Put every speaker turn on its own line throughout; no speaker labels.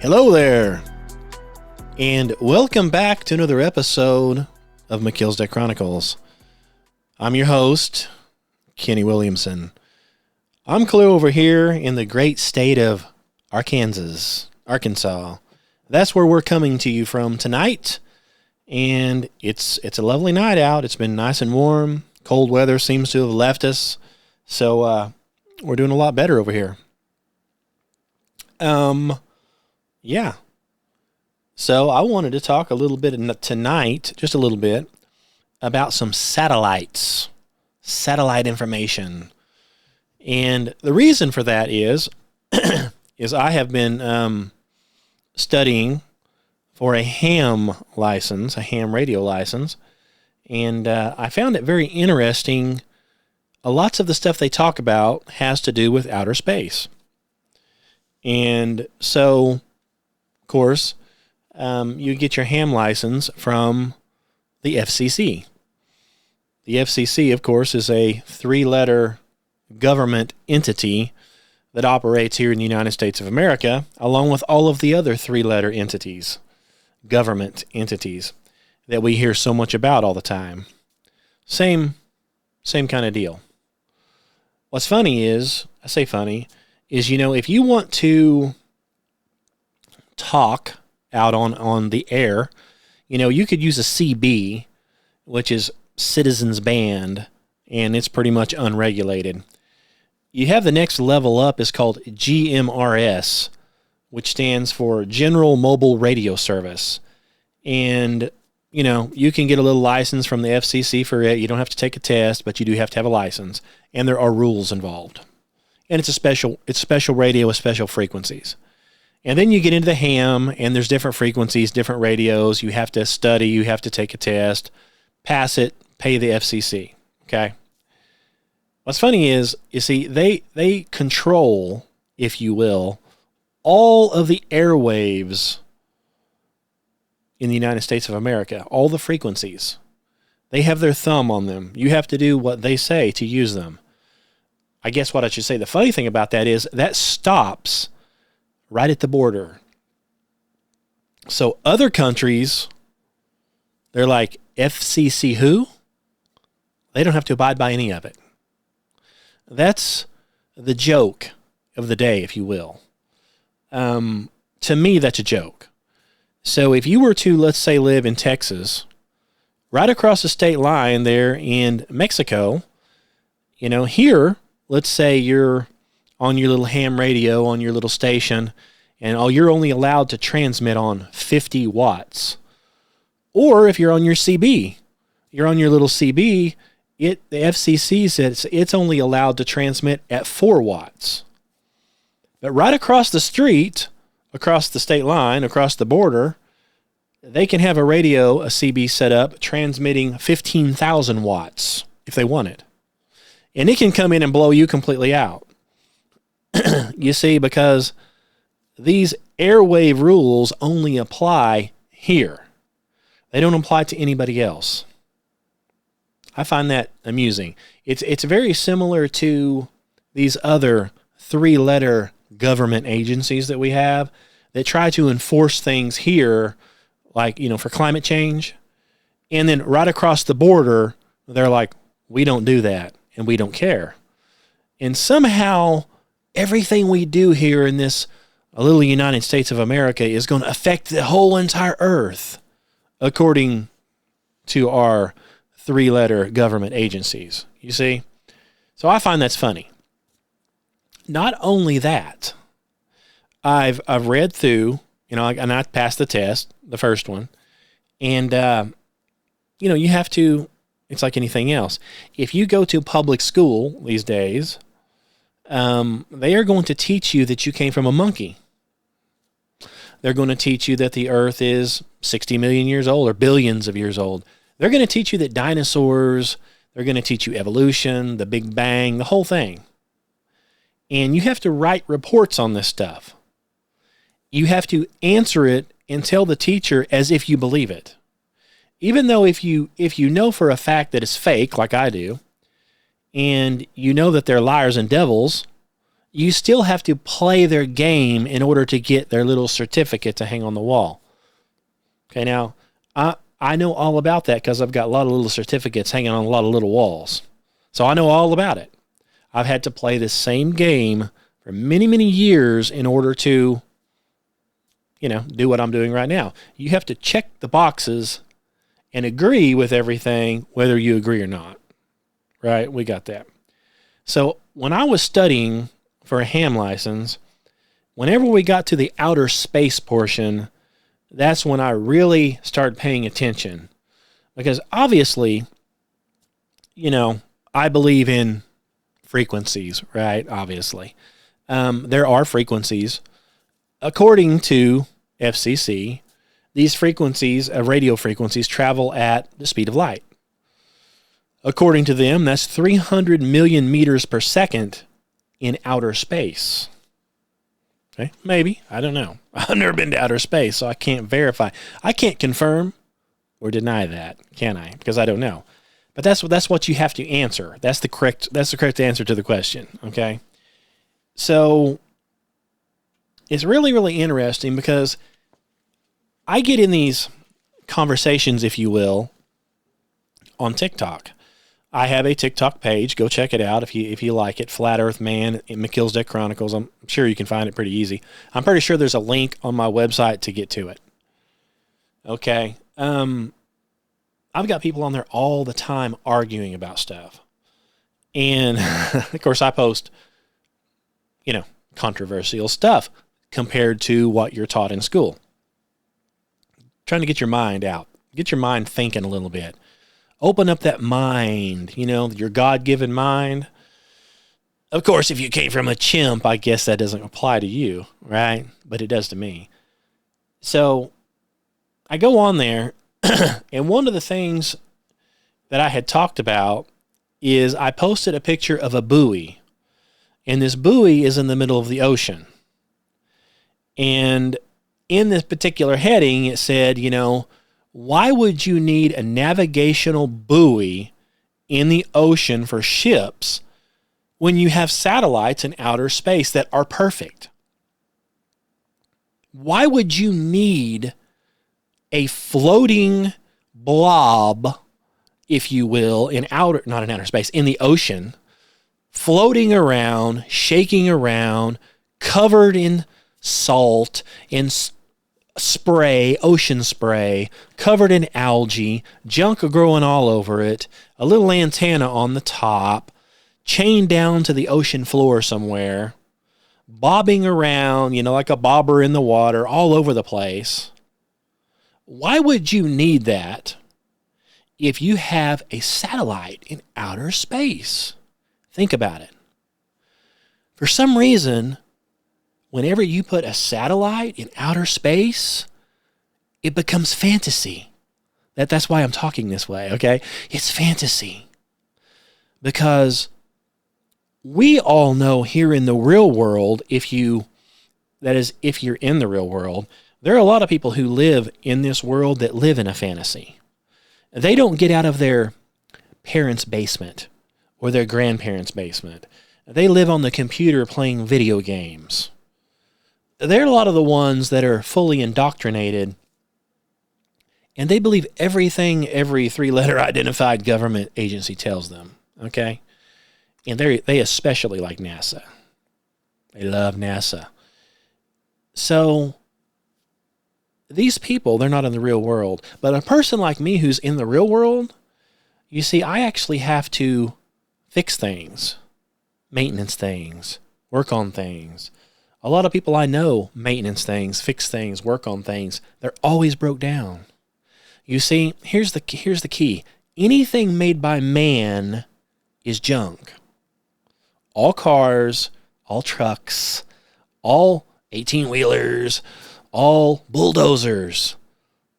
Hello there, and welcome back to another episode of McKill's Deck Chronicles. I'm your host, Kenny Williamson. I'm clear over here in the great state of Arkansas. That's where we're coming to you from tonight, and it's a lovely night out. It's been nice and warm. Cold weather seems to have left us, so we're doing a lot better over here. Yeah. So I wanted to talk a little bit tonight, just a little bit, about some satellite information. And the reason for that is I have been studying for a ham radio license, and I found it very interesting. Lots of the stuff they talk about has to do with outer space. And so, of course, you get your ham license from the FCC. The FCC, of course, is a 3-letter government entity that operates here in the United States of America, along with all of the other 3-letter entities, government entities, that we hear so much about all the time. Same kind of deal. What's funny is, if you want to talk out on the air, you could use a CB, which is Citizens Band, and it's pretty much unregulated. You have the next level up is called GMRS, which stands for General Mobile Radio Service. And, you can get a little license from the FCC for it. You don't have to take a test, but you do have to have a license, and there are rules involved. And it's special radio with special frequencies. And then you get into the ham, and there's different frequencies, different radios. You have to study, you have to take a test, pass it, pay the FCC, okay? What's funny is, you see, they control, if you will, all of the airwaves in the United States of America, all the frequencies. They have their thumb on them. You have to do what they say to use them. I guess what I should say, the funny thing about that is that stops right at the border. So other countries, they're like, FCC who? They don't have to abide by any of it. That's the joke of the day, if you will. To me, that's a joke. So if you were to, let's say, live in Texas, right across the state line there in Mexico, here, let's say you're on your little ham radio, on your little station, and you're only allowed to transmit on 50 watts. Or if you're on your CB, you're on your little CB, the FCC says it's only allowed to transmit at 4 watts. But right across the street, across the state line, across the border, they can have a CB set up transmitting 15,000 watts if they want it. And it can come in and blow you completely out. You see, because these airwave rules only apply here. They don't apply to anybody else. I find that amusing. It's very similar to these other 3-letter government agencies that we have that try to enforce things here, like, for climate change. And then right across the border, they're like, we don't do that and we don't care. And somehow everything we do here in this little United States of America is going to affect the whole entire earth, according to our 3-letter government agencies. You see? So I find that's funny. Not only that, I've read through, and I passed the test, the first one, and you have to. It's like anything else. If you go to public school these days, they are going to teach you that you came from a monkey. They're going to teach you that the earth is 60 million years old or billions of years old. They're going to teach you that dinosaurs, they're going to teach you evolution, the Big Bang, the whole thing. And you have to write reports on this stuff. You have to answer it and tell the teacher as if you believe it. Even though if you know for a fact that it's fake, like I do, and you know that they're liars and devils, you still have to play their game in order to get their little certificate to hang on the wall. Okay, now, I know all about that because I've got a lot of little certificates hanging on a lot of little walls. So I know all about it. I've had to play this same game for many, many years in order to, do what I'm doing right now. You have to check the boxes and agree with everything, whether you agree or not. Right? We got that. So when I was studying for a ham license, whenever we got to the outer space portion, that's when I really started paying attention. Because obviously, I believe in frequencies, right? Obviously. There are frequencies. According to FCC, these frequencies, radio frequencies, travel at the speed of light. According to them, that's 300 million meters per second in outer space. Okay, maybe. I don't know. I've never been to outer space, so I can't verify. I can't confirm or deny that, can I? Because I don't know. But that's what you have to answer. That's the correct answer to the question. Okay. So it's really, really interesting because I get in these conversations, if you will, on TikTok. I have a TikTok page. Go check it out if you like it. Flat Earth Man in McKill's Deck Chronicles. I'm sure you can find it pretty easy. I'm pretty sure there's a link on my website to get to it. Okay. I've got people on there all the time arguing about stuff. And, of course, I post, controversial stuff compared to what you're taught in school. Trying to get your mind out. Get your mind thinking a little bit. Open up that mind, your God-given mind. Of course, if you came from a chimp, I guess that doesn't apply to you, right? But it does to me. So I go on there, and one of the things that I had talked about is I posted a picture of a buoy, and this buoy is in the middle of the ocean. And in this particular heading, it said, why would you need a navigational buoy in the ocean for ships when you have satellites in outer space that are perfect? Why would you need a floating blob, if you will, in the ocean, floating around, shaking around, covered in salt and spray, ocean spray, covered in algae, junk growing all over it, a little antenna on the top, chained down to the ocean floor somewhere, bobbing around, like a bobber in the water, all over the place? Why would you need that if you have a satellite in outer space? Think about it. For some reason, whenever you put a satellite in outer space, it becomes fantasy. That's why I'm talking this way, okay? It's fantasy. Because we all know here in the real world, if you're in the real world, there are a lot of people who live in this world that live in a fantasy. They don't get out of their parents' basement or their grandparents' basement. They live on the computer playing video games. They're a lot of the ones that are fully indoctrinated, and they believe everything every three-letter identified government agency tells them, okay? And they especially like NASA. They love NASA. So these people, they're not in the real world. But a person like me who's in the real world, you see, I actually have to fix things, maintenance things, work on things. A lot of people I know maintenance things, fix things, work on things. They're always broke down. You see, here's the key. Anything made by man is junk. All cars, all trucks, all 18-wheelers, all bulldozers,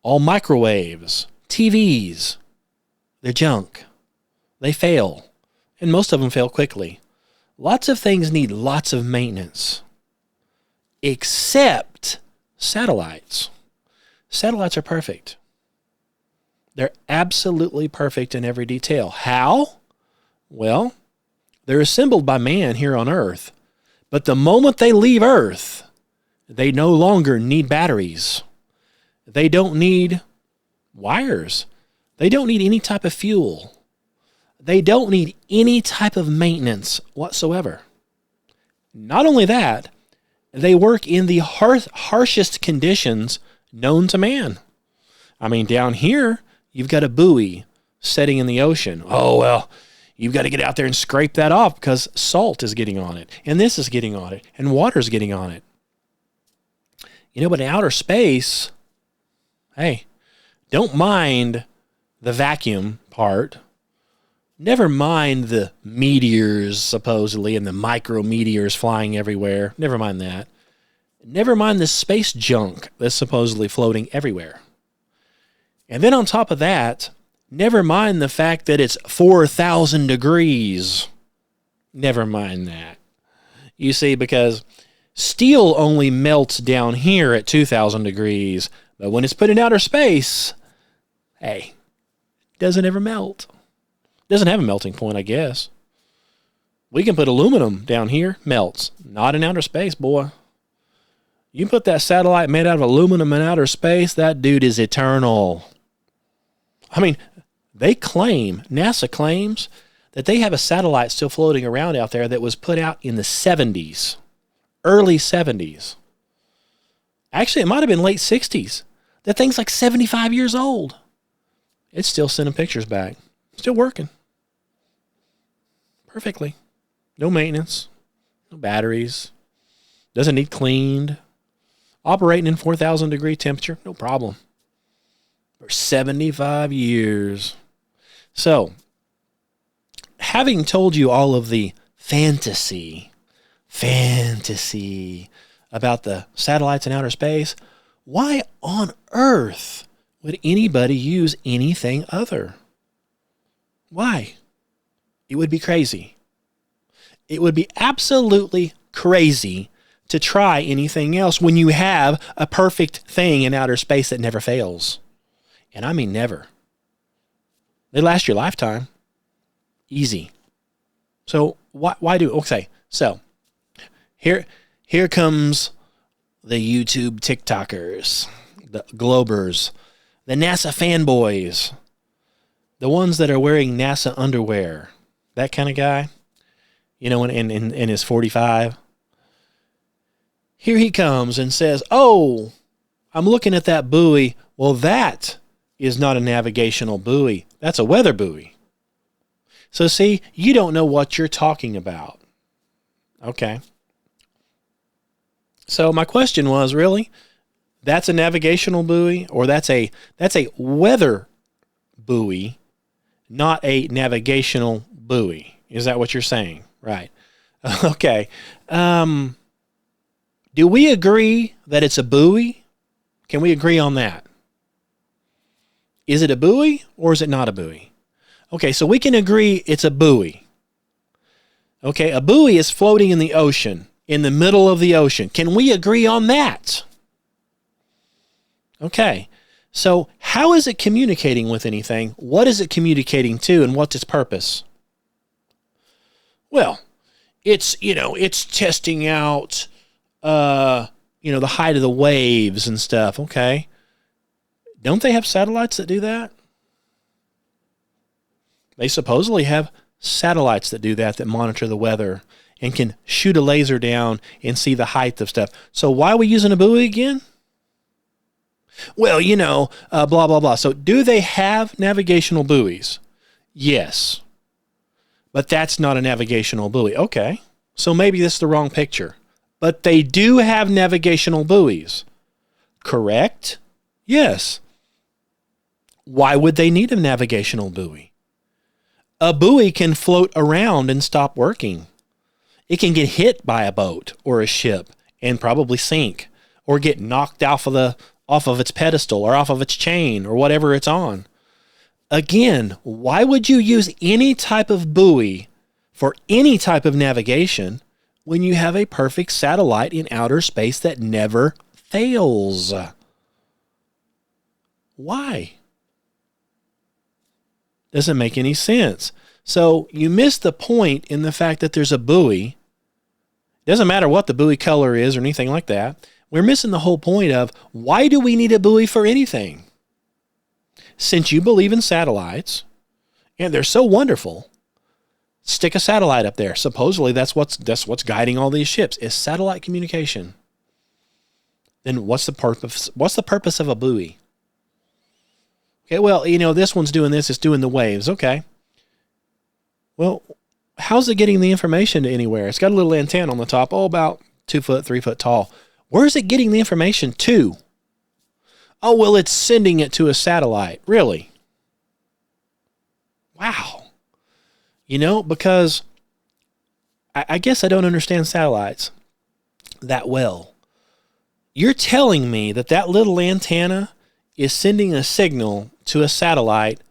all microwaves, TVs, they're junk. They fail, and most of them fail quickly. Lots of things need lots of maintenance, except satellites. Satellites are perfect. They're absolutely perfect in every detail. How? Well, they're assembled by man here on Earth, But the moment they leave Earth, they no longer need batteries. They don't need wires. They don't need any type of fuel. They don't need any type of maintenance whatsoever. Not only that, they work in the harshest conditions known to man. I mean, down here, you've got a buoy setting in the ocean. Oh, well, you've got to get out there and scrape that off because salt is getting on it, and this is getting on it, and water's getting on it. But in outer space, hey, don't mind the vacuum part. Never mind the meteors, supposedly, and the micrometeors flying everywhere. Never mind that. Never mind the space junk that's supposedly floating everywhere. And then on top of that, never mind the fact that it's 4,000 degrees. Never mind that. You see, because steel only melts down here at 2,000 degrees, but when it's put in outer space, hey, it doesn't ever melt. It doesn't have a melting point, I guess. We can put aluminum down here, melts. Not in outer space, boy. You put that satellite made out of aluminum in outer space, that dude is eternal. I mean, NASA claims that they have a satellite still floating around out there that was put out in the 70s, early 70s. Actually, it might have been late 60s. That thing's like 75 years old. It's still sending pictures back. Still working. Perfectly. No maintenance. No batteries. Doesn't need cleaned. Operating in 4,000 degree temperature. No problem. For 75 years. So, having told you all of the fantasy about the satellites in outer space, why on earth would anybody use anything other? Why? It would be crazy. It would be absolutely crazy to try anything else when you have a perfect thing in outer space that never fails. And I mean never. They last your lifetime. Easy. So why do it? Okay, so here comes the YouTube TikTokers, the Globers, the NASA fanboys, the ones that are wearing NASA underwear, that kind of guy, in his 45. Here he comes and says, oh, I'm looking at that buoy. Well, that is not a navigational buoy. That's a weather buoy. So see, you don't know what you're talking about. Okay. So my question was, really? That's a navigational buoy, or that's a weather buoy, not a navigational buoy? Is that what you're saying? Right. Okay. Do we agree that it's a buoy? Can we agree on that? Is it a buoy or is it not a buoy? Okay, so we can agree it's a buoy. Okay, a buoy is floating in the ocean, in the middle of the ocean. Can we agree on that? Okay, so how is it communicating with anything? What is it communicating to, and what's its purpose? Well, it's testing out, the height of the waves and stuff. Okay. Don't they have satellites that do that? They supposedly have satellites that do that monitor the weather and can shoot a laser down and see the height of stuff. So why are we using a buoy again? Well, blah, blah, blah. So do they have navigational buoys? Yes. But that's not a navigational buoy. Okay. So maybe this is the wrong picture. But they do have navigational buoys. Correct? Yes. Why would they need a navigational buoy? A buoy can float around and stop working. It can get hit by a boat or a ship and probably sink, or get knocked off of its pedestal or off of its chain or whatever it's on. Again, why would you use any type of buoy for any type of navigation when you have a perfect satellite in outer space that never fails? Why? Doesn't make any sense. So you miss the point in the fact that there's a buoy Doesn't matter what the buoy color is or anything like that. We're missing the whole point of why do we need a buoy for anything? Since you believe in satellites, and they're so wonderful, stick a satellite up there. Supposedly that's what's guiding all these ships is satellite communication. Then what's the purpose? What's the purpose of a buoy? Okay, well, this one's doing this, it's doing the waves. Okay. Well, how's it getting the information to anywhere? It's got a little antenna on the top, about 2 foot, 3 foot tall. Where's it getting the information to? Oh, well, it's sending it to a satellite. Really? Wow. Because I guess I don't understand satellites that well. You're telling me that little antenna is sending a signal to a satellite,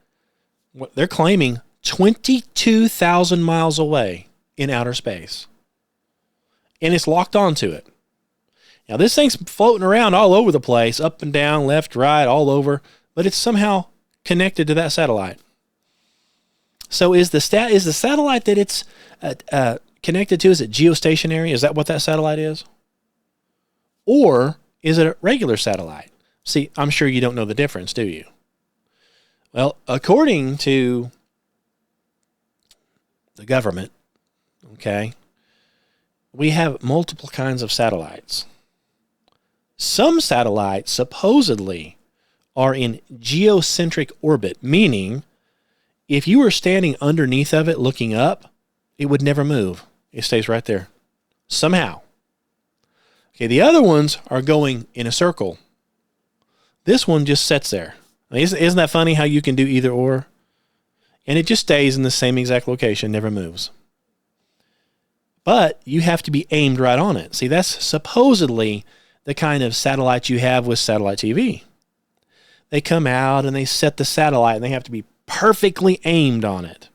what they're claiming, 22,000 miles away in outer space. And it's locked onto it. Now, this thing's floating around all over the place, up and down, left, right, all over, but it's somehow connected to that satellite. So is the satellite that it's connected to, is it geostationary? Is that what that satellite is? Or is it a regular satellite? See, I'm sure you don't know the difference, do you? Well, according to the government, okay, we have multiple kinds of satellites. Some satellites supposedly are in geocentric orbit, meaning if you were standing underneath of it looking up, it would never move. It stays right there. Somehow. Okay, the other ones are going in a circle. This one just sits there. Isn't that funny how you can do either or? And it just stays in the same exact location, never moves. But you have to be aimed right on it. See, that's supposedly the kind of satellite you have with satellite TV. They come out and they set the satellite and they have to be perfectly aimed on it.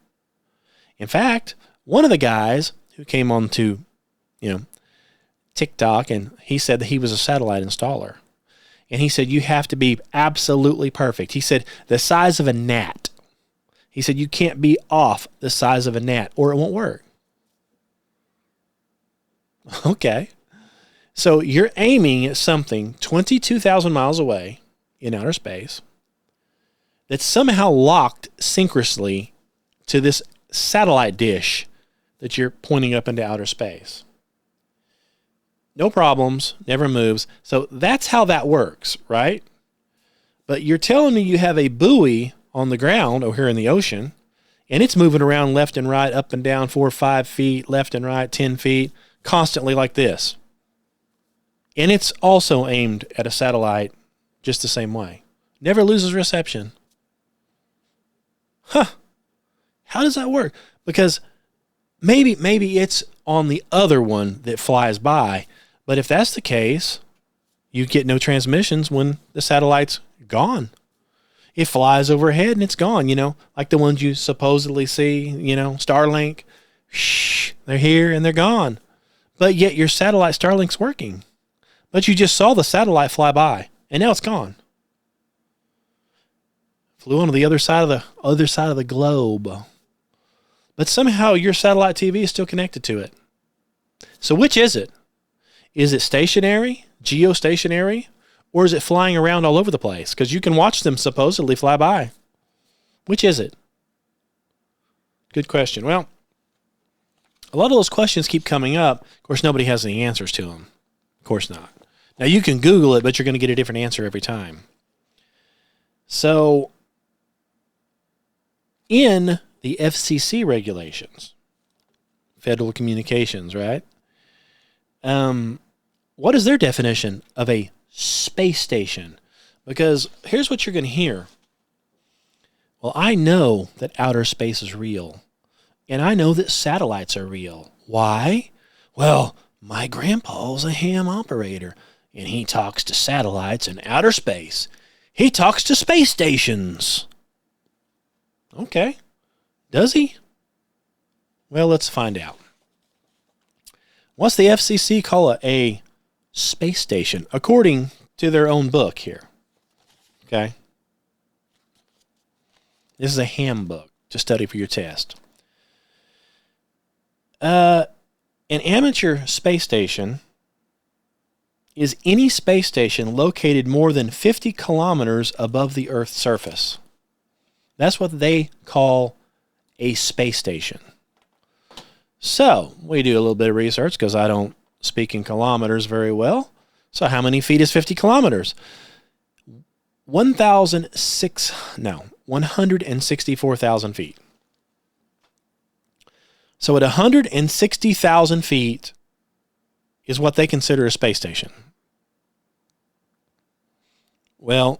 In fact, one of the guys who came on to, TikTok, and he said that he was a satellite installer. And he said, you have to be absolutely perfect. He said, the size of a gnat. He said, you can't be off the size of a gnat or it won't work. Okay. So you're aiming at something 22,000 miles away in outer space that's somehow locked synchronously to this satellite dish that you're pointing up into outer space. No problems, never moves. So that's how that works, right? But you're telling me you have a buoy on the ground or here in the ocean, and it's moving around left and right, up and down 4 or 5 feet, left and right, 10 feet, constantly like this. And it's also aimed at a satellite just the same way. Never loses reception. Huh. How does that work? Because maybe it's on the other one that flies by. But if that's the case, you get no transmissions when the satellite's gone. It flies overhead and it's gone, like the ones you supposedly see, Starlink. Shh, they're here and they're gone. But yet your satellite Starlink's working. But you just saw the satellite fly by and now it's gone. Flew onto the other side of the globe. But somehow your satellite TV is still connected to it. So which is it? Is it stationary, geostationary, or is it flying around all over the place? Because you can watch them supposedly fly by. Which is it? Good question. Well, a lot of those questions keep coming up. Of course, nobody has any answers to them. Of course not. Now, you can Google it, but you're going to get a different answer every time. So, in the FCC regulations, Federal Communications, right? What is their definition of a space station? Because here's what you're going to hear. Well, I know that outer space is real, and I know that satellites are real. Why? Well, my grandpa's a ham operator, and he talks to satellites in outer space. He talks to space stations. Okay. Does he? Well, let's find out. What's the FCC call a space station, according to their own book here? Okay. This is a ham book to study for your test. An amateur space station is any space station located more than 50 kilometers above the Earth's surface. That's what they call a space station. So we do a little bit of research because I don't speak in kilometers very well. So how many feet is 50 kilometers? 164,000 feet. So at 160,000 feet is what they consider a space station. Well,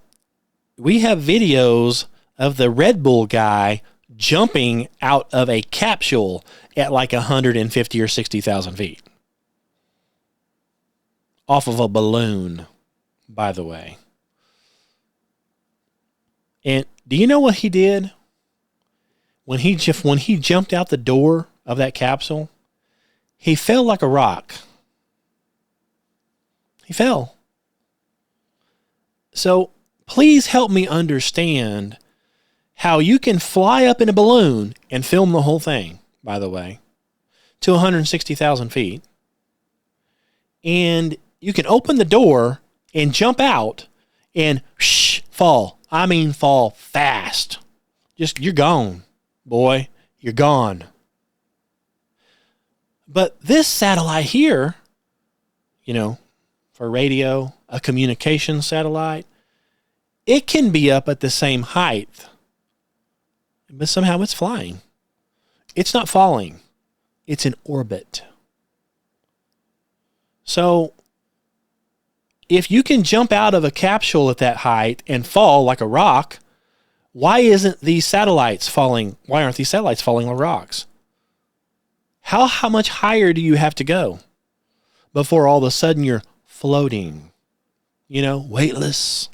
we have videos of the Red Bull guy jumping out of a capsule at like 150 or 60,000 feet. Off of a balloon, by the way. And do you know what he did? When he jumped out the door of that capsule, he fell like a rock. He fell. So please help me understand how you can fly up in a balloon and film the whole thing, by the way, to 160,000 feet. And you can open the door and jump out and fall. I mean, fall fast. Just, you're gone, boy. You're gone. But this satellite here, for radio, a communication satellite, it can be up at the same height, but somehow it's flying. It's not falling. It's in orbit. So if you can jump out of a capsule at that height and fall like a rock, why aren't these satellites falling like rocks? How much higher do you have to go before all of a sudden you're floating? Weightless.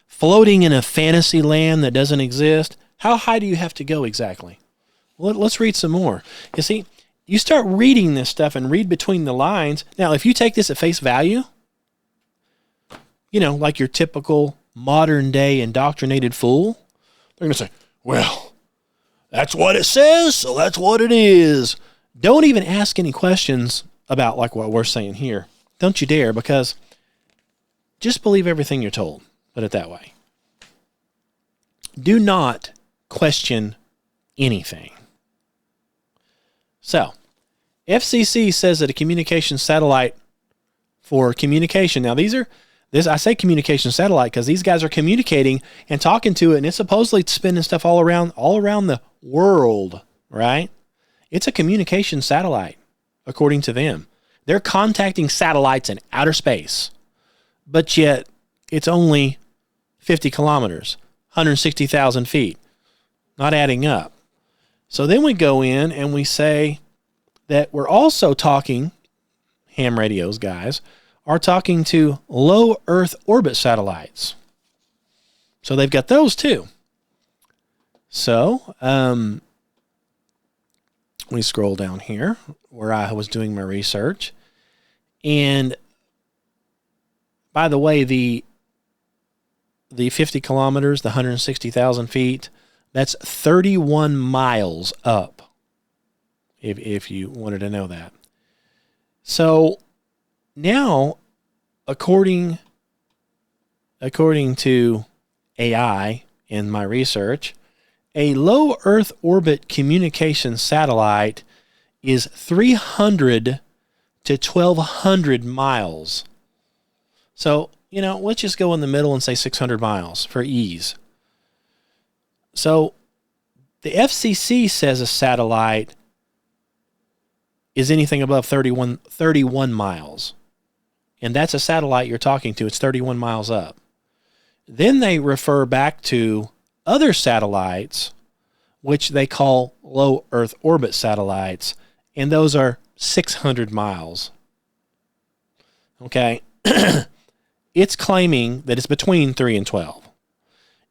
Floating in a fantasy land that doesn't exist. How high do you have to go exactly? Well, let's read some more. You see, you start reading this stuff and read between the lines. Now, if you take this at face value, like your typical modern day indoctrinated fool, they're going to say, well, that's what it says, so that's what it is. Don't even ask any questions about like what we're saying here. Don't you dare, because just believe everything you're told. Put it that way. Do not question anything. So, FCC says that a communication satellite for communication. Now, I say communication satellite because these guys are communicating and talking to it, and it's supposedly spinning stuff all around the world, right? It's a communication satellite, according to them. They're contacting satellites in outer space, but yet it's only 50 kilometers, 160,000 feet. Not adding up. So then we go in and we say that we're also talking, ham radios guys, are talking to low Earth orbit satellites. So they've got those too. So we scroll down here where I was doing my research. And by the way, the 50 kilometers, the 160,000 feet, that's 31 miles up, if you wanted to know that. So now, according to AI in my research, a low Earth orbit communication satellite is 300 to 1,200 miles. So, let's just go in the middle and say 600 miles for ease. So the FCC says a satellite is anything above 31 miles. And that's a satellite you're talking to. It's 31 miles up. Then they refer back to other satellites, which they call low Earth orbit satellites, and those are 600 miles. Okay? It's claiming that it's between 3 and 12.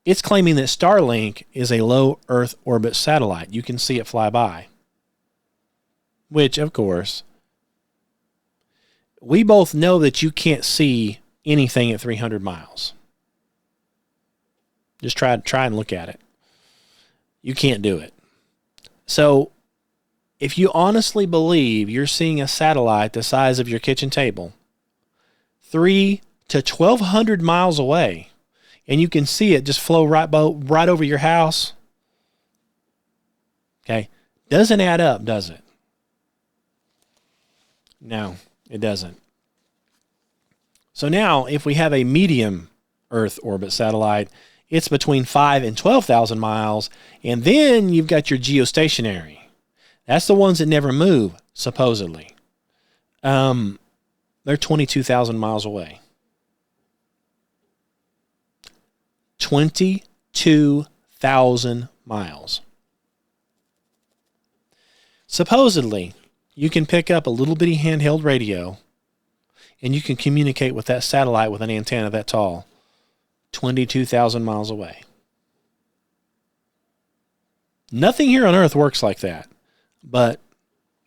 It's claiming that Starlink is a low Earth orbit satellite. You can see it fly by. Which, of course, we both know that you can't see anything at 300 miles. Just try and look at it. You can't do it. So if you honestly believe you're seeing a satellite the size of your kitchen table, 3 to 1,200 miles away, and you can see it just flow right over your house, okay, doesn't add up, does it? No, it doesn't. So now, if we have a medium Earth orbit satellite, it's between 5 and 12,000 miles, and then you've got your geostationary. That's the ones that never move, supposedly. They're 22,000 miles away. 22,000 miles. Supposedly, you can pick up a little bitty handheld radio and you can communicate with that satellite with an antenna that tall, 22,000 miles away. Nothing here on Earth works like that. But,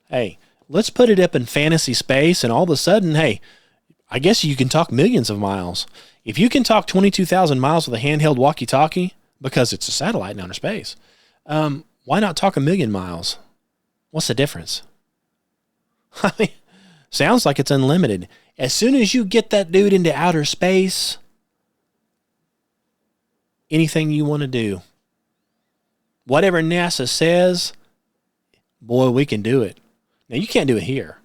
hey, let's put it up in fantasy space, and all of a sudden, hey, I guess you can talk millions of miles. If you can talk 22,000 miles with a handheld walkie-talkie, because it's a satellite in outer space, why not talk 1,000,000 miles? What's the difference? I mean, sounds like it's unlimited. As soon as you get that dude into outer space, anything you want to do, whatever NASA says, boy, we can do it. Now, you can't do it here.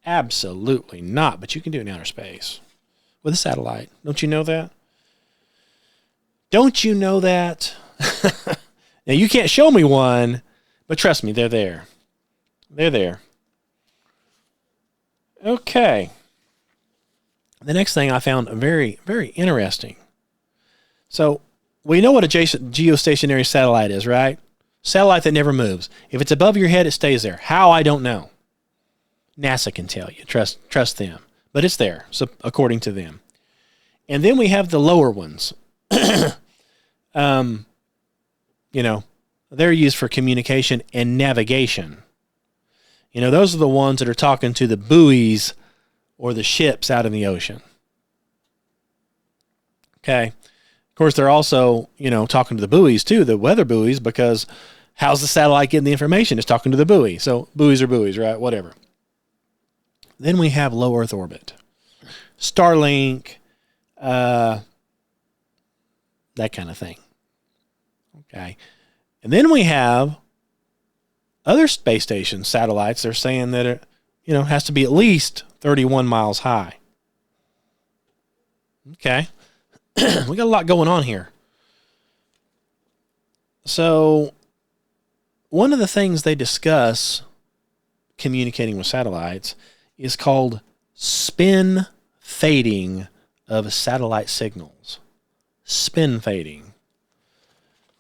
Absolutely not, but you can do it in outer space with a satellite. Don't you know that? Don't you know that? Now, you can't show me one, but trust me, they're there. They're there. Okay. The next thing I found very, very interesting. So, we know what a geostationary satellite is, right? Satellite that never moves. If it's above your head, it stays there. How, I don't know. NASA can tell you. Trust them. But it's there, so according to them. And then we have the lower ones. They're used for communication and navigation. Those are the ones that are talking to the buoys or the ships out in the ocean. Okay. Of course, they're also, talking to the buoys too, the weather buoys, because how's the satellite getting the information? It's talking to the buoy. So buoys are buoys, right? Whatever. Then we have low Earth orbit. Starlink, that kind of thing. Okay. And then we have other space station satellites. They're saying that it, has to be at least 31 miles high. Okay. We got a lot going on here. So, one of the things they discuss communicating with satellites is called spin fading of satellite signals. Spin fading.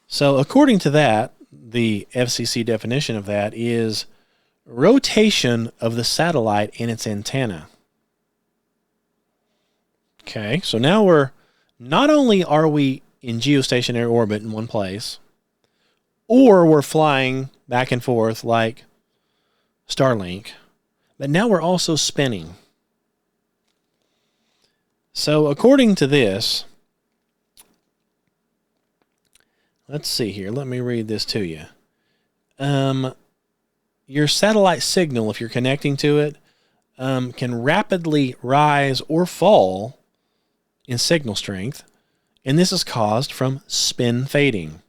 So, according to that, the FCC definition of that is rotation of the satellite and its antenna. Okay, so now not only are we in geostationary orbit in one place, or we're flying back and forth like Starlink, but now we're also spinning. So according to this, let's see here. Let me read this to you. Your satellite signal, if you're connecting to it, can rapidly rise or fall in signal strength, and this is caused from spin fading.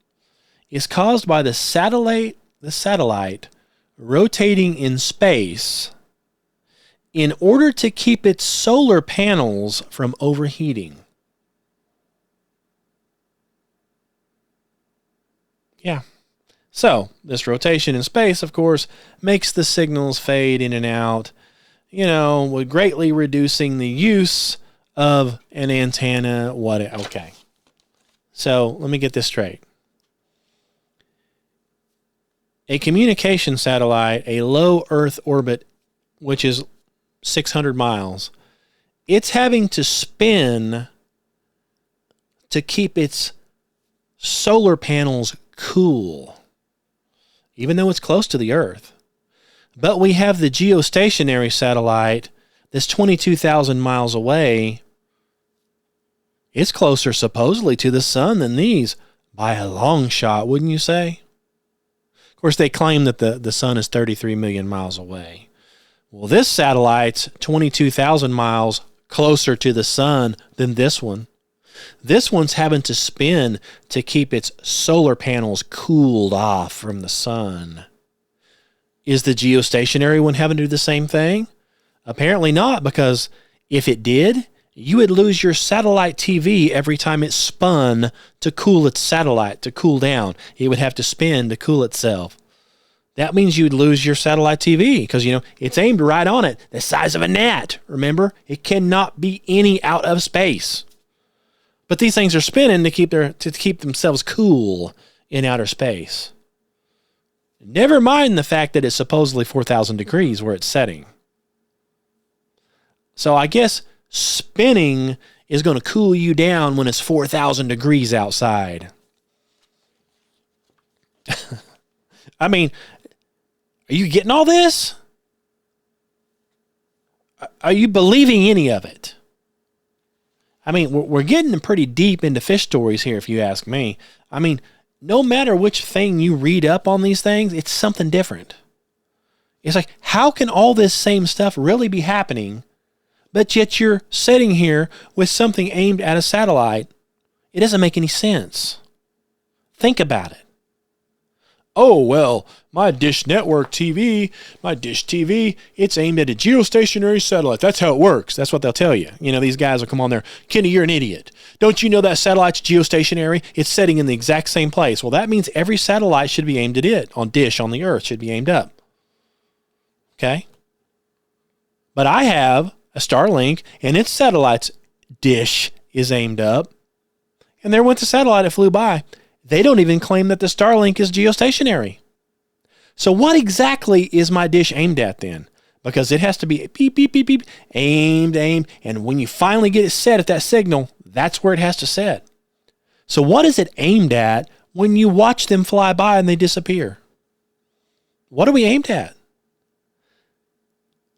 It's caused by the satellite rotating in space in order to keep its solar panels from overheating. Yeah. So, this rotation in space, of course, makes the signals fade in and out, with greatly reducing the use of an antenna. Okay. So, let me get this straight. A communication satellite, a low Earth orbit, which is 600 miles, it's having to spin to keep its solar panels cool, even though it's close to the Earth. But we have the geostationary satellite that's 22,000 miles away. It's closer, supposedly, to the sun than these by a long shot, wouldn't you say? Of course, they claim that the sun is 33 million miles away. Well, this satellite's 22,000 miles closer to the sun than this one. This one's having to spin to keep its solar panels cooled off from the sun. Is the geostationary one having to do the same thing? Apparently not, because if it did, you would lose your satellite TV every time it spun to cool its satellite, to cool down. It would have to spin to cool itself. That means you'd lose your satellite TV because, it's aimed right on it, the size of a gnat. Remember, it cannot be any out of space. But these things are spinning to keep themselves cool in outer space. Never mind the fact that it's supposedly 4,000 degrees where it's setting. So I guess spinning is going to cool you down when it's 4,000 degrees outside. I mean, are you getting all this? Are you believing any of it? I mean, we're getting pretty deep into fish stories here, if you ask me. I mean, no matter which thing you read up on these things, it's something different. It's like, how can all this same stuff really be happening, but yet you're sitting here with something aimed at a satellite? It doesn't make any sense. Think about it. Oh, well, my Dish Network TV, my Dish TV, it's aimed at a geostationary satellite. That's how it works. That's what they'll tell you. These guys will come on there. Kenny, you're an idiot. Don't you know that satellite's geostationary? It's setting in the exact same place. Well, that means every satellite should be aimed at it. On Dish, on the Earth, should be aimed up. Okay? But I have a Starlink, and its satellite's dish is aimed up. And there went the satellite that flew by. They don't even claim that the Starlink is geostationary. So what exactly is my dish aimed at then? Because it has to be beep, beep, beep, beep, aimed, and when you finally get it set at that signal, that's where it has to set. So what is it aimed at when you watch them fly by and they disappear? What are we aimed at?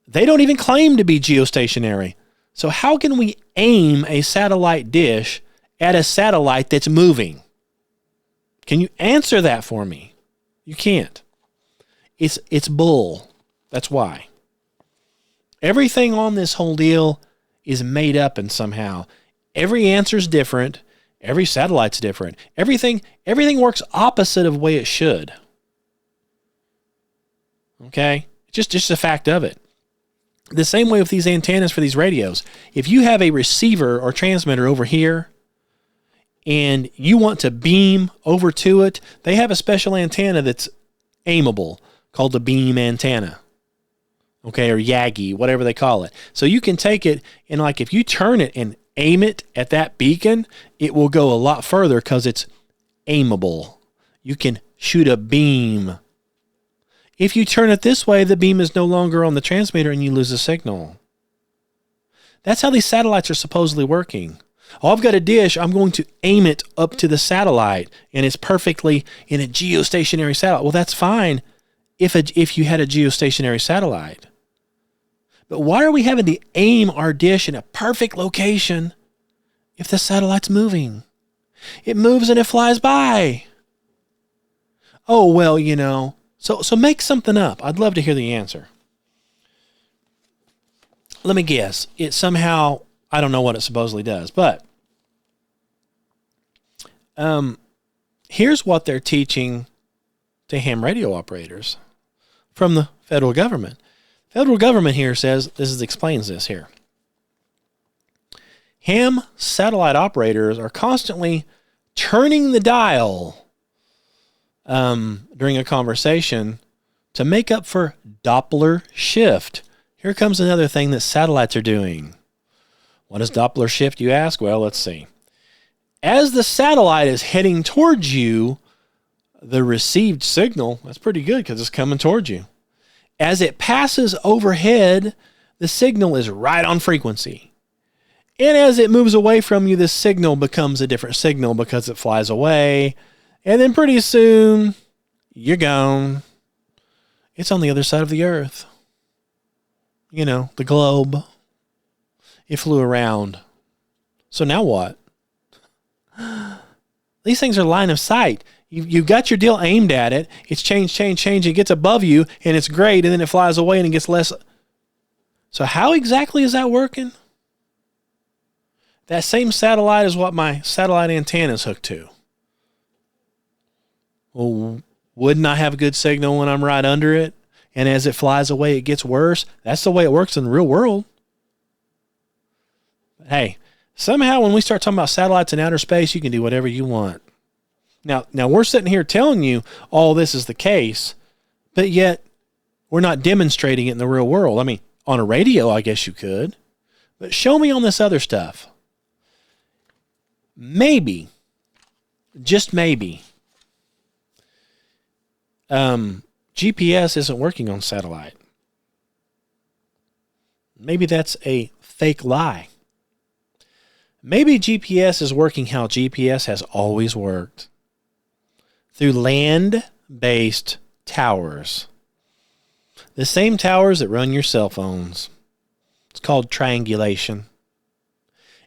They don't even claim to be geostationary. So how can we aim a satellite dish at a satellite that's moving? Can you answer that for me? You can't. It's bull. That's why. Everything on this whole deal is made up and somehow. Every answer's different. Every satellite's different. Everything works opposite of the way it should. Okay? Just a fact of it. The same way with these antennas for these radios. If you have a receiver or transmitter over here, and you want to beam over to it, they have a special antenna that's aimable called the beam antenna. Okay, or Yagi, whatever they call it. So you can take it and if you turn it and aim it at that beacon, it will go a lot further because it's aimable. You can shoot a beam. If you turn it this way, the beam is no longer on the transmitter and you lose the signal. That's how these satellites are supposedly working. Oh, I've got a dish. I'm going to aim it up to the satellite, and it's perfectly in a geostationary satellite. Well, that's fine if you had a geostationary satellite. But why are we having to aim our dish in a perfect location if the satellite's moving? It moves and it flies by. Oh, well, So make something up. I'd love to hear the answer. Let me guess. It somehow... I don't know what it supposedly does, but here's what they're teaching to ham radio operators from the federal government. Federal government here says, explains this here. Ham satellite operators are constantly turning the dial during a conversation to make up for Doppler shift. Here comes another thing that satellites are doing. What is Doppler shift, you ask? Well, let's see. As the satellite is heading towards you, the received signal, that's pretty good because it's coming towards you. As it passes overhead, the signal is right on frequency. And as it moves away from you, the signal becomes a different signal because it flies away. And then pretty soon, you're gone. It's on the other side of the earth. The globe. It flew around. So now what? These things are line of sight. You got your deal aimed at it. It's change. It gets above you, and it's great, and then it flies away, and it gets less. So how exactly is that working? That same satellite is what my satellite antenna is hooked to. Well, wouldn't I have a good signal when I'm right under it? And as it flies away, it gets worse. That's the way it works in the real world. Hey, somehow when we start talking about satellites in outer space, you can do whatever you want. Now we're sitting here telling you all this is the case, but yet we're not demonstrating it in the real world. I mean, on a radio, I guess you could, but show me on this other stuff. Maybe, just maybe, GPS isn't working on satellite. Maybe that's a fake lie. Maybe GPS is working how GPS has always worked. Through land-based towers. The same towers that run your cell phones. It's called triangulation.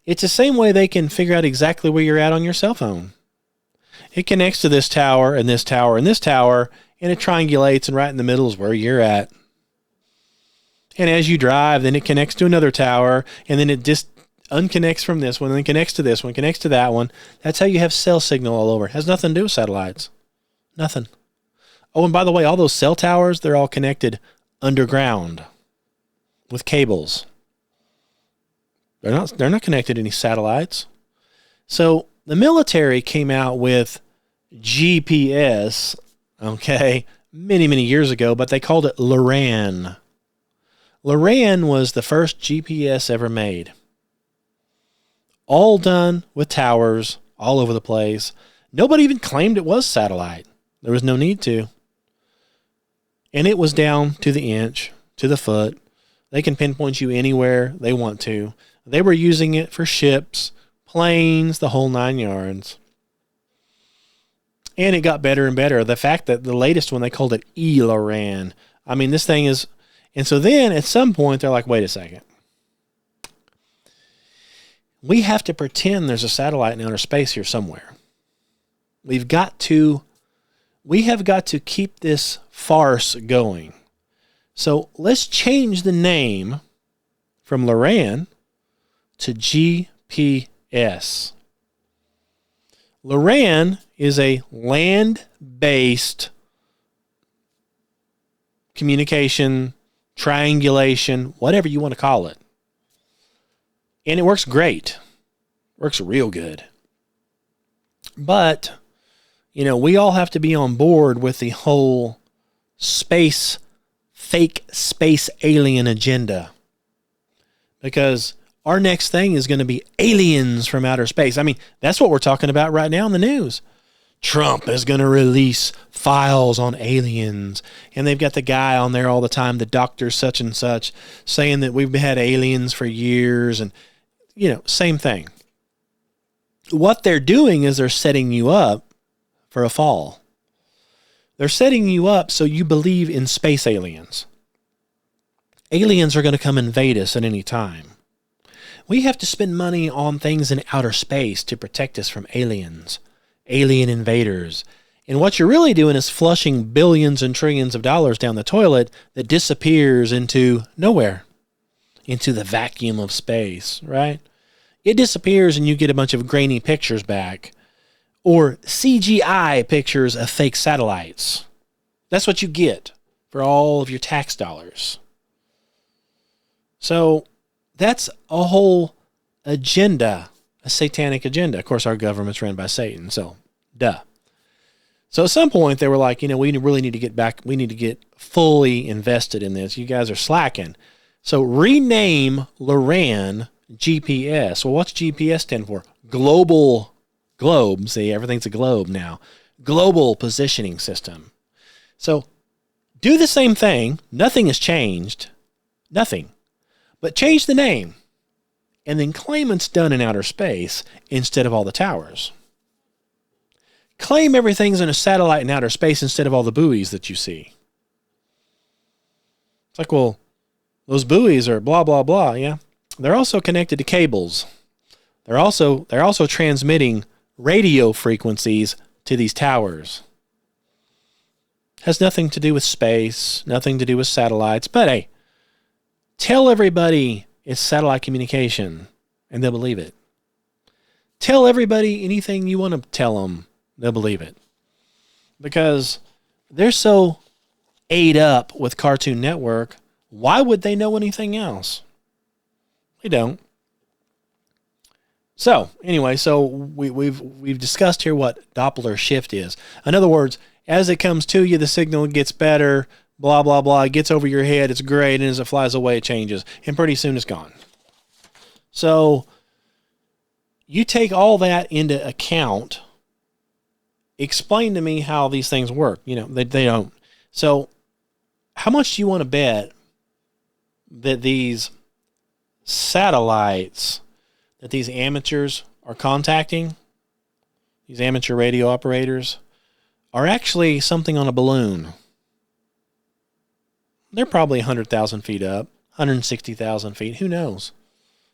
It's the same way they can figure out exactly where you're at on your cell phone. It connects to this tower and this tower and this tower, and it triangulates, and right in the middle is where you're at. And as you drive, then it connects to another tower, and then it just unconnects from this one, and then connects to this one, connects to that one. That's how you have cell signal all over. It has nothing to do with satellites. Nothing. Oh, and by the way, all those cell towers, they're all connected underground with cables. They're not connected to any satellites. So the military came out with GPS, okay, many, many years ago, but they called it LORAN. LORAN was the first GPS ever made. All done with towers all over the place. Nobody even claimed it was satellite. There was no need to. And it was down to the inch, to the foot. They can pinpoint you anywhere they want to. They were using it for ships, planes, the whole 9 yards. And it got better and better. The fact that the latest one, they called it ELORAN. I mean, this thing is... And so then at some point, they're like, wait a second. We have to pretend there's a satellite in outer space here somewhere. We have got to keep this farce going. So let's change the name from LORAN to GPS. LORAN is a land-based communication, triangulation, whatever you want to call it. And it works great. Works real good. But, we all have to be on board with the whole fake space alien agenda. Because our next thing is going to be aliens from outer space. I mean, that's what we're talking about right now in the news. Trump is going to release files on aliens. And they've got the guy on there all the time, the doctor such and such, saying that we've had aliens for years. And, same thing. What they're doing is they're setting you up for a fall. They're setting you up so you believe in space aliens. Aliens are going to come invade us at any time. We have to spend money on things in outer space to protect us from aliens, alien invaders. And what you're really doing is flushing billions and trillions of dollars down the toilet that disappears into nowhere, into the vacuum of space, right? It disappears and you get a bunch of grainy pictures back, or CGI pictures of fake satellites. That's what you get for all of your tax dollars. So that's a whole agenda, a satanic agenda. Of course, our government's run by Satan, so duh. So at some point, they were like, we really need to get back. We need to get fully invested in this. You guys are slacking. So rename LORAN GPS. Well, what's GPS stand for? Globe. See, everything's a globe now. Global Positioning System. So do the same thing. Nothing has changed. Nothing. But change the name. And then claim it's done in outer space instead of all the towers. Claim everything's in a satellite in outer space instead of all the buoys that you see. It's like, well, those buoys are blah, blah, blah. Yeah. They're also connected to cables. They're also transmitting radio frequencies to these towers. Has nothing to do with space, nothing to do with satellites. But hey, tell everybody it's satellite communication, and they'll believe it. Tell everybody anything you want to tell them, they'll believe it. Because they're so ate up with Cartoon Network, why would they know anything else? They don't. So, anyway, we've discussed here what Doppler shift is. In other words, as it comes to you, the signal gets better, blah, blah, blah. It gets over your head, it's great, and as it flies away, it changes. And pretty soon it's gone. So, you take all that into account. Explain to me how these things work. You know, they don't. So, how much do you want to bet that these satellites that these amateurs are contacting, these amateur radio operators, are actually something on a balloon? They're probably 100,000 feet up, 160,000 feet. Who knows?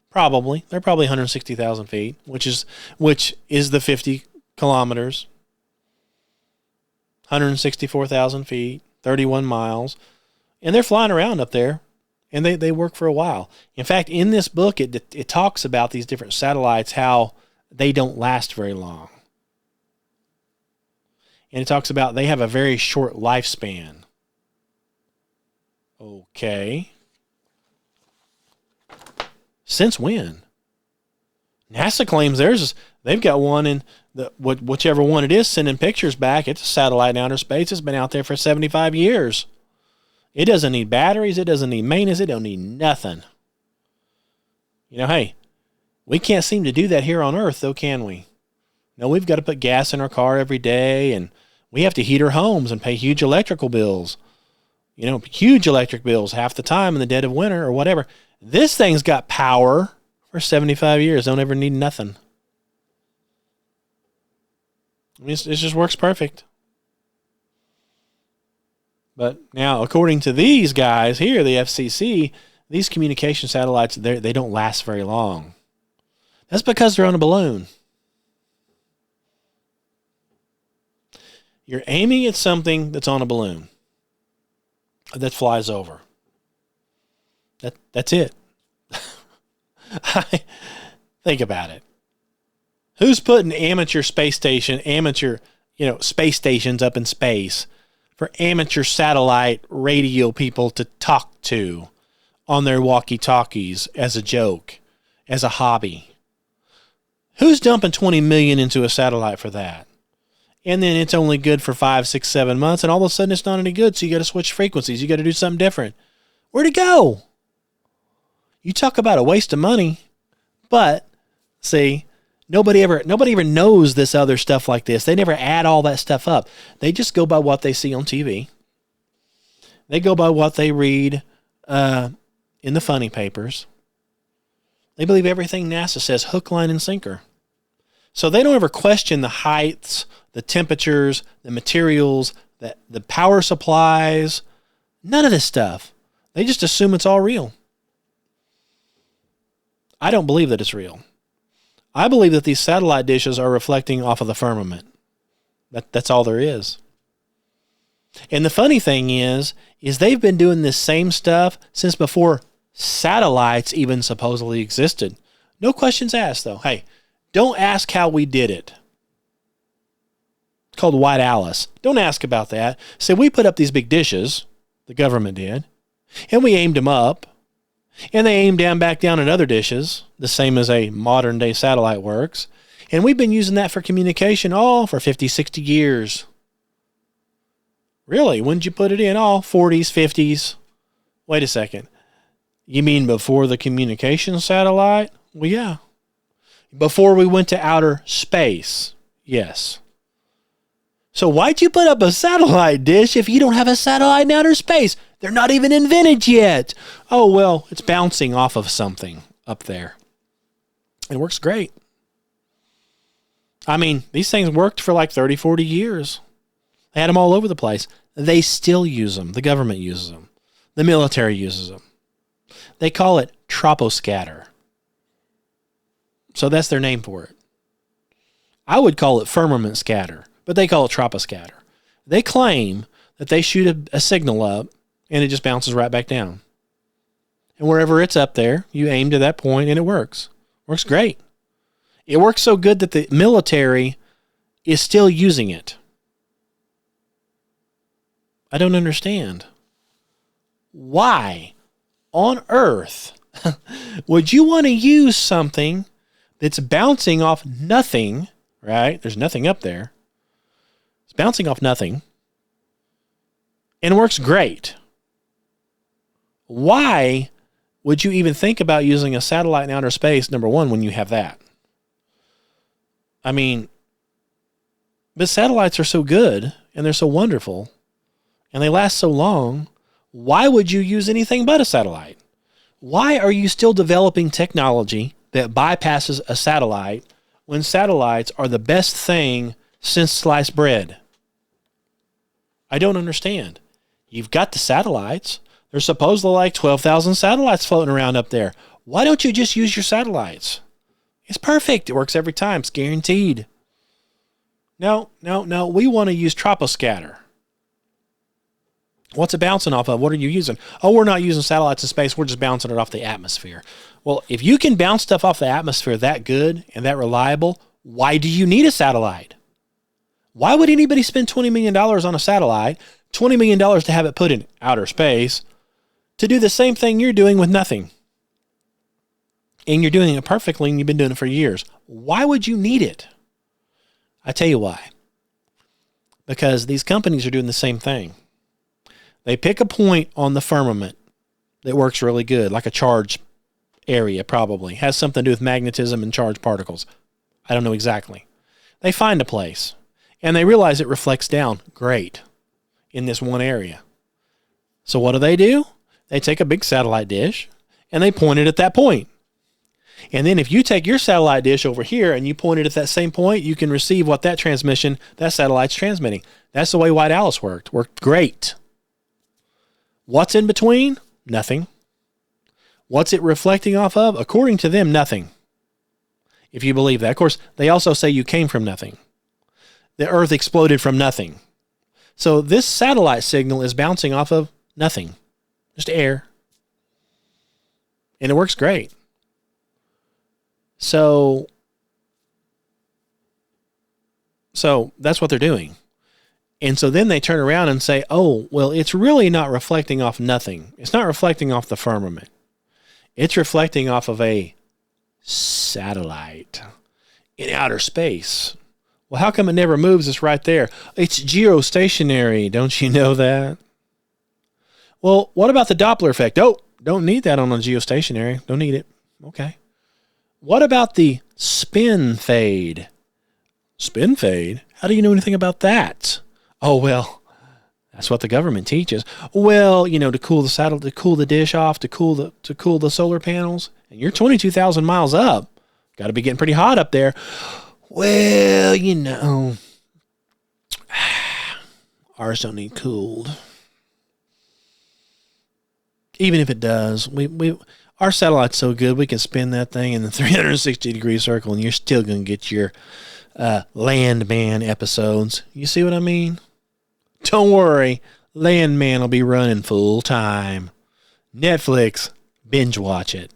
Probably. They're probably 160,000 feet, which is the 50 kilometers, 164,000 feet, 31 miles. And they're flying around up there. And they work for a while. In fact, in this book, it talks about these different satellites, how they don't last very long. And it talks about they have a very short lifespan. Okay. Since when? NASA claims they've got one in whichever one it is sending pictures back. It's a satellite in outer space. It's been out there for 75 years. It doesn't need batteries. It doesn't need maintenance. It don't need nothing. You know, hey, we can't seem to do that here on Earth, though, can we? No, we've got to put gas in our car every day, and we have to heat our homes and pay huge electrical bills. You know, huge electric bills half the time in the dead of winter or whatever. This thing's got power for 75 years. Don't ever need nothing. I mean, it just works perfect. But now, according to these guys here, the FCC, these communication satellites, they don't last very long. That's because they're on a balloon. You're aiming at something that's on a balloon that flies over. That's it. Think about it. Who's putting space stations up in space for amateur satellite radio people to talk to on their walkie-talkies as a joke, as a hobby? Who's dumping $20 million into a satellite for that? And then it's only good for 5, 6, 7 months, and all of a sudden it's not any good, so you got to switch frequencies. You got to do something different. Where'd it go? You talk about a waste of money, but see, nobody ever knows this other stuff like this. They never add all that stuff up. They just go by what they see on TV. They go by what they read in the funny papers. They believe everything NASA says, hook, line, and sinker. So they don't ever question the heights, the temperatures, the materials, the power supplies, none of this stuff. They just assume it's all real. I don't believe that it's real. I believe that these satellite dishes are reflecting off of the firmament. That's all there is. And the funny thing is they've been doing this same stuff since before satellites even supposedly existed. No questions asked, though. Hey, don't ask how we did it. It's called White Alice. Don't ask about that. Say, we put up these big dishes, the government did, and we aimed them up. And they aim back down at other dishes, the same as a modern-day satellite works. And we've been using that for communication for 50, 60 years. Really? When did you put it in? 40s, 50s. Wait a second. You mean before the communication satellite? Well, yeah. Before we went to outer space? Yes. So why'd you put up a satellite dish if you don't have a satellite in outer space? They're not even invented yet. Oh, well, it's bouncing off of something up there. It works great. I mean, these things worked for like 30, 40 years. They had them all over the place. They still use them. The government uses them. The military uses them. They call it troposcatter. So that's their name for it. I would call it firmament scatter. But but they call it troposcatter. They claim that they shoot a signal up and it just bounces right back down. And wherever it's up there, you aim to that point and it works. Works great. It works so good that the military is still using it. I don't understand. Why on earth would you want to use something that's bouncing off nothing, right? There's nothing up there. It's bouncing off nothing and works great. Why would you even think about using a satellite in outer space, number one, when you have that? I mean, but satellites are so good and they're so wonderful and they last so long. Why would you use anything but a satellite? Why are you still developing technology that bypasses a satellite when satellites are the best thing since sliced bread? I don't understand. You've got the satellites. There's supposedly like 12,000 satellites floating around up there. Why don't you just use your satellites? It's perfect. It works every time. It's guaranteed. No. We want to use troposcatter. What's it bouncing off of? What are you using? Oh, we're not using satellites in space. We're just bouncing it off the atmosphere. Well, if you can bounce stuff off the atmosphere that good and that reliable, why do you need a satellite? Why would anybody spend $20 million on a satellite, $20 million to have it put in outer space, to do the same thing you're doing with nothing? And you're doing it perfectly and you've been doing it for years. Why would you need it? I tell you why. Because these companies are doing the same thing. They pick a point on the firmament that works really good, like a charge area probably. Has something to do with magnetism and charged particles. I don't know exactly. They find a place and they realize it reflects down great in this one area. So what do? They take a big satellite dish and they point it at that point. And then if you take your satellite dish over here and you point it at that same point, you can receive what that satellite's transmitting. That's the way White Alice worked. Worked great. What's in between? Nothing. What's it reflecting off of? According to them, nothing. If you believe that. Of course, they also say you came from nothing. The Earth exploded from nothing. So this satellite signal is bouncing off of nothing. Just air. And it works great. So that's what they're doing. And so then they turn around and say, oh, well, it's really not reflecting off nothing. It's not reflecting off the firmament. It's reflecting off of a satellite in outer space. Well, how come it never moves? It's right there. It's geostationary. Don't you know that? Well, what about the Doppler effect? Oh, don't need that on a geostationary. Don't need it. Okay. What about the spin fade? Spin fade? How do you know anything about that? Oh, well, that's what the government teaches. Well, to cool the dish off, to cool the solar panels. And you're 22,000 miles up. Got to be getting pretty hot up there. Well, ours don't need cooled. Even if it does, our satellite's so good, we can spin that thing in the 360-degree circle, and you're still going to get your Landman episodes. You see what I mean? Don't worry, Landman will be running full time. Netflix, binge watch it.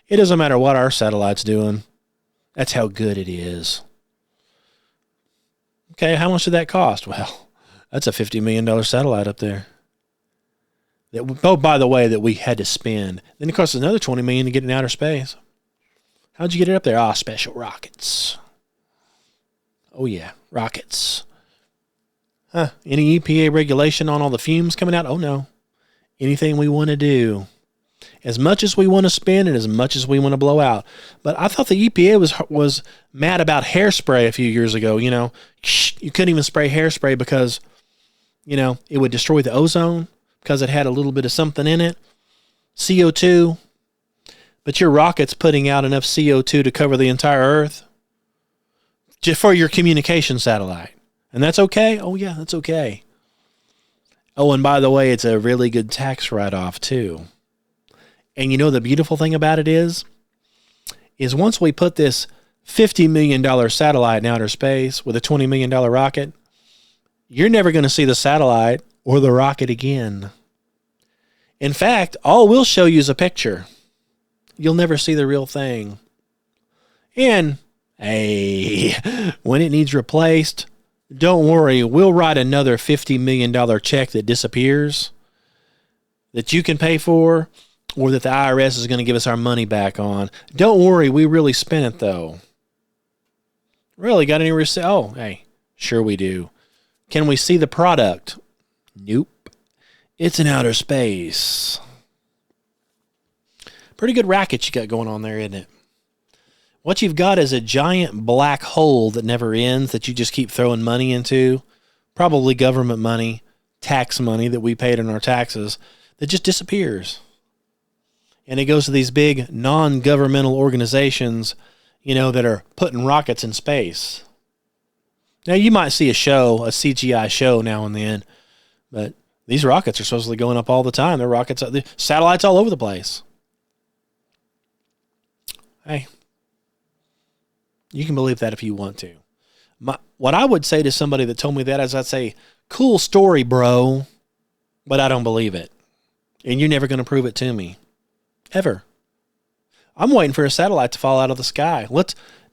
It doesn't matter what our satellite's doing. That's how good it is. Okay, how much did that cost? Well, that's a $50 million satellite up there. By the way, that we had to spend. Then it cost another $20 million to get in outer space. How'd you get it up there? Special rockets. Oh yeah, rockets. Huh? Any EPA regulation on all the fumes coming out? Oh no. Anything we want to do. As much as we want to spend and as much as we want to blow out. But I thought the EPA was mad about hairspray a few years ago. You couldn't even spray hairspray because, it would destroy the ozone because it had a little bit of something in it. CO2. But your rocket's putting out enough CO2 to cover the entire Earth. Just for your communication satellite. And that's okay? Oh yeah, that's okay. Oh, and by the way, it's a really good tax write-off too. And the beautiful thing about it is once we put this $50 million satellite in outer space with a $20 million rocket, you're never going to see the satellite or the rocket again. In fact, all we'll show you is a picture. You'll never see the real thing. And, hey, when it needs replaced, don't worry, we'll write another $50 million check that disappears, that you can pay for, or that the IRS is going to give us our money back on. Don't worry, we really spent it, though. Really, got any receipt? Oh, hey, sure we do. Can we see the product? Nope. It's in outer space. Pretty good racket you got going on there, isn't it? What you've got is a giant black hole that never ends, that you just keep throwing money into. Probably government money, tax money that we paid in our taxes, that just disappears. And it goes to these big non-governmental organizations, that are putting rockets in space. Now, you might see a CGI show now and then, but these rockets are supposedly going up all the time. They're rockets, satellites all over the place. Hey, you can believe that if you want to. What I would say to somebody that told me that is I'd say, cool story, bro, but I don't believe it. And you're never going to prove it to me. Ever. I'm waiting for a satellite to fall out of the sky.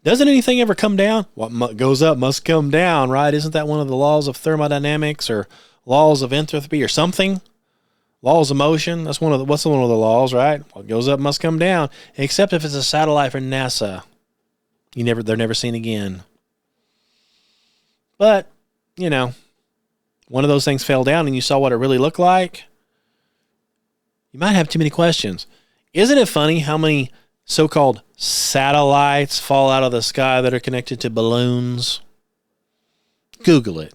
Doesn't anything ever come down? What goes up must come down, right? Isn't that one of the laws of thermodynamics or laws of entropy or something? Laws of motion. What's one of the laws, right? What goes up must come down. Except if it's a satellite from NASA. They're never seen again. But, one of those things fell down and you saw what it really looked like. You might have too many questions. Isn't it funny how many so-called satellites fall out of the sky that are connected to balloons? Google it.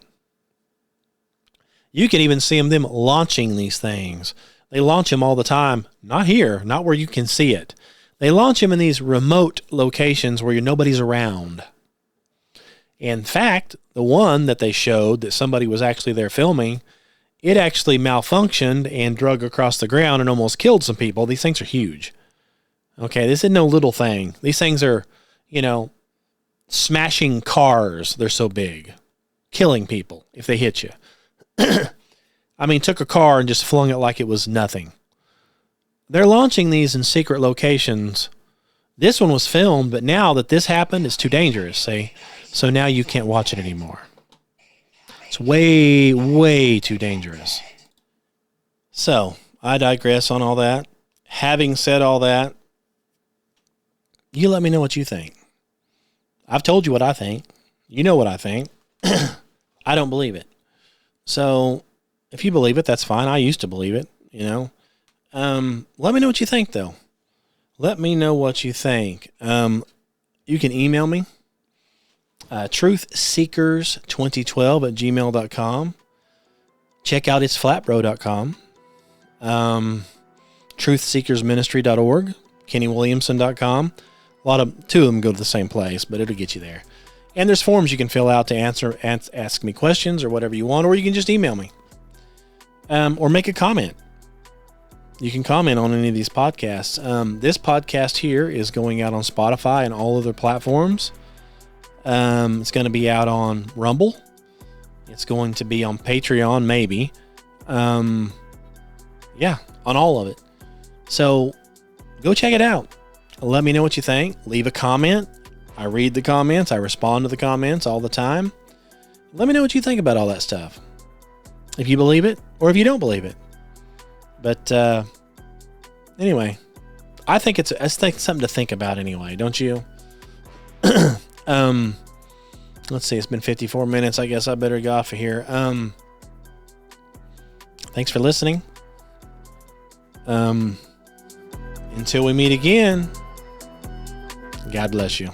You can even see them launching these things. They launch them all the time. Not here, not where you can see it. They launch them in these remote locations where nobody's around. In fact, the one that they showed that somebody was actually there filming, it actually malfunctioned and drug across the ground and almost killed some people. These things are huge. Okay, this isn't no little thing. These things are, smashing cars. They're so big. Killing people if they hit you. Took a car and just flung it like it was nothing. They're launching these in secret locations. This one was filmed, but now that this happened, it's too dangerous, see? So now you can't watch it anymore. It's way, way too dangerous. So, I digress on all that. Having said all that, you let me know what you think. I've told you what I think. You know what I think. I don't believe it. So, if you believe it, that's fine. I used to believe it, Let me know what you think, though. Let me know what you think. You can email me. truthseekers2012@gmail.com. Check out itsflatbro.com. truthseekersministry.org. kennywilliamson.com. Two of them go to the same place, but it'll get you there. And there's forms you can fill out to ask me questions or whatever you want, or you can just email me. Or make a comment. You can comment on any of these podcasts. This podcast here is going out on Spotify and all other platforms. It's going to be out on Rumble. It's going to be on Patreon, maybe. On all of it. So go check it out. Let me know what you think. Leave a comment. I read the comments. I respond to the comments all the time. Let me know what you think about all that stuff. If you believe it or if you don't believe it. But anyway, I think it's something to think about anyway, don't you? Let's see, it's been 54 minutes. I guess I better get off of here. Thanks for listening. Until we meet again, God bless you.